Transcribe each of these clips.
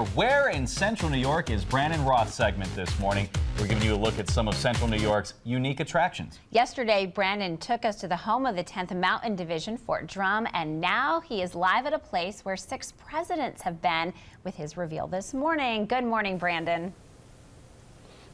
Where in Central New York is Brandon Roth segment this morning. We're giving you a look at some of Central New York's unique attractions. Yesterday, Brandon took us to the home of the 10th Mountain Division, Fort Drum, and now he is live at a place where 6 presidents have been with his reveal this morning. Good morning, Brandon.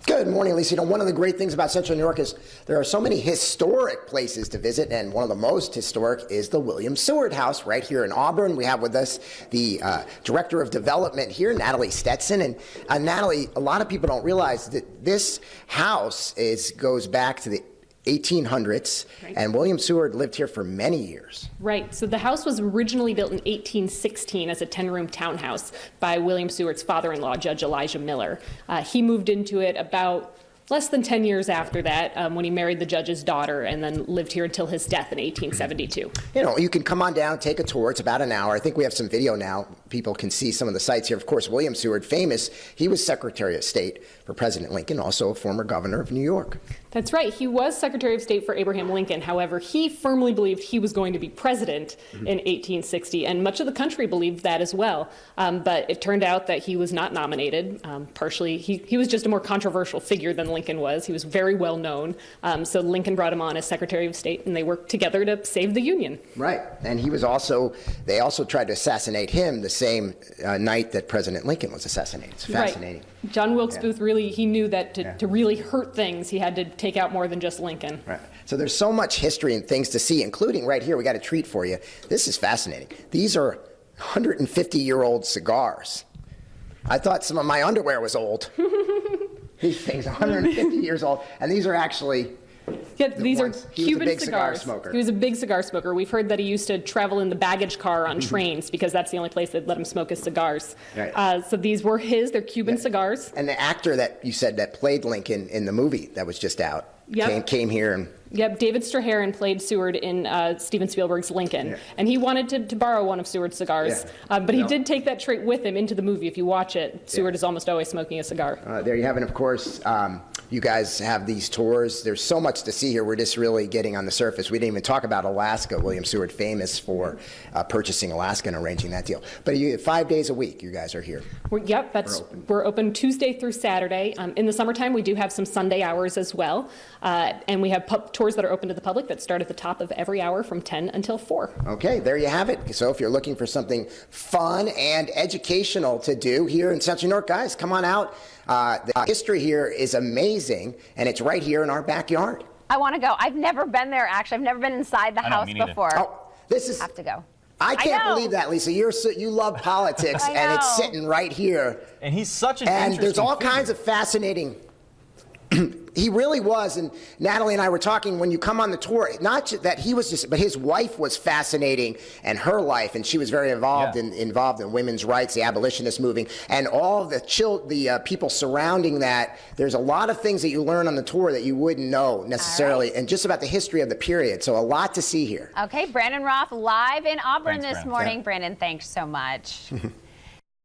Good morning, Lisa. You know, one of the great things about Central New York is there are so many historic places to visit, and one of the most historic is the William Seward House right here in Auburn. We have with us the Director of Development here, Natalie Stetson. And Natalie, a lot of people don't realize that this house goes back to the 1800s, right. And William Seward lived here for many years. Right. So the house was originally built in 1816 as a 10-room townhouse by William Seward's father-in-law, Judge Elijah Miller. He moved into it about less than 10 years after that, when he married the judge's daughter, and then lived here until his death in 1872. You know, you can come on down, take a tour. It's about an hour. I think we have some video now. People can see some of the sites here. Of course, William Seward, famous. He was Secretary of State for President Lincoln, also a former governor of New York. That's right. He was Secretary of State for Abraham Lincoln. However, he firmly believed he was going to be president in 1860, and much of the country believed that as well. But it turned out that he was not nominated. Partially, he was just a more controversial figure than Lincoln was. He was very well known. So Lincoln brought him on as Secretary of State, and they worked together to save the Union. Right. And he was also, they also tried to assassinate him the same night that President Lincoln was assassinated. It's fascinating. Right. John Wilkes Booth really, he knew that to really hurt things, he had to take out more than just Lincoln. Right. So there's so much history and things to see, including right here, we got a treat for you. This is fascinating. These are 150-year-old cigars. I thought some of my underwear was old. These things are 150 years old, and these are actually... Yeah, these are Cuban cigars. Cigar smoker. He was a big cigar smoker. We've heard that he used to travel in the baggage car on trains because that's the only place they'd let him smoke his cigars. Right. So these were his. They're Cuban cigars. And the actor that you said that played Lincoln in the movie that was just out came here and... Yep, David Strahan played Seward in Steven Spielberg's Lincoln, and he wanted to borrow one of Seward's cigars, but he did take that trait with him into the movie. If you watch it, Seward is almost always smoking a cigar. There you have it. Of course, you guys have these tours. There's so much to see here. We're just really getting on the surface. We didn't even talk about Alaska. William Seward, famous for purchasing Alaska and arranging that deal. But 5 days a week, you guys are here. We're open Tuesday through Saturday. In the summertime, we do have some Sunday hours as well, and we have tours that are open to the public that start at the top of every hour from 10 until 4. Okay, there you have it. So if you're looking for something fun and educational to do here in Central New York, guys, come on out. The history here is amazing, and it's right here in our backyard. I want to go. I've never been there, actually. I've never been inside the house before. Oh, this is... I have to go. I can't believe that, Lisa. You love politics, and it's sitting right here. And he's such an interesting there's all kinds of fascinating... He really was, and Natalie and I were talking when you come on the tour, not that he was just, but his wife was fascinating, and her life, and she was very involved in women's rights, the abolitionist movement, and all the people surrounding that. There's a lot of things that you learn on the tour that you wouldn't know necessarily, and just about the history of the period. So a lot to see here. Okay, Brandon Roth live in Auburn this morning. Brandon, thanks so much.